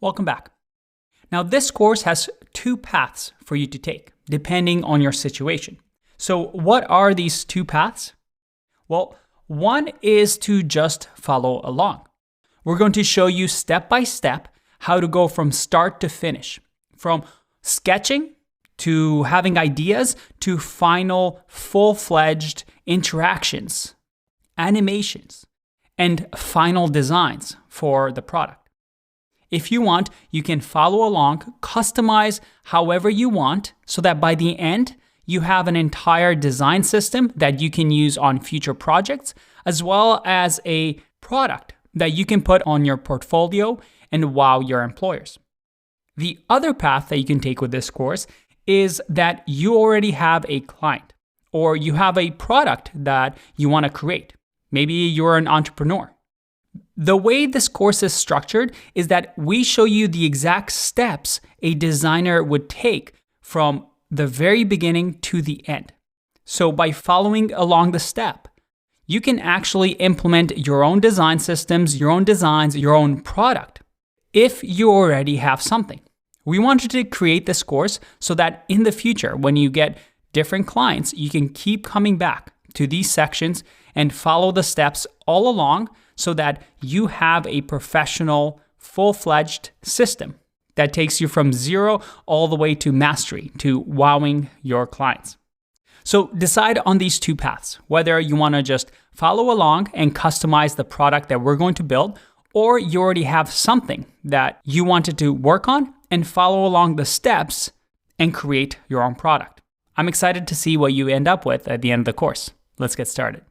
Welcome back. Now this course has two paths for you to take, depending on your situation. So what are these two paths? Well, one is to just follow along. We're going to show you step by step how to go from start to finish, from sketching to having ideas to final full-fledged interactions, animations, and final designs for the product. If you want, you can follow along, customize however you want, so that by the end, you have an entire design system that you can use on future projects, as well as a product that you can put on your portfolio and wow your employers. The other path that you can take with this course is that you already have a client, or you have a product that you want to create. Maybe you're an entrepreneur. The way this course is structured is that we show you the exact steps a designer would take from the very beginning to the end. So by following along the step, you can actually implement your own design systems, your own designs, your own product, if you already have something. We wanted to create this course so that in the future, when you get different clients, you can keep coming back to these sections and follow the steps all along so that you have a professional, full-fledged system that takes you from zero all the way to mastery, to wowing your clients. So decide on these two paths, whether you want to just follow along and customize the product that we're going to build, or you already have something that you wanted to work on and follow along the steps and create your own product. I'm excited to see what you end up with at the end of the course. Let's get started.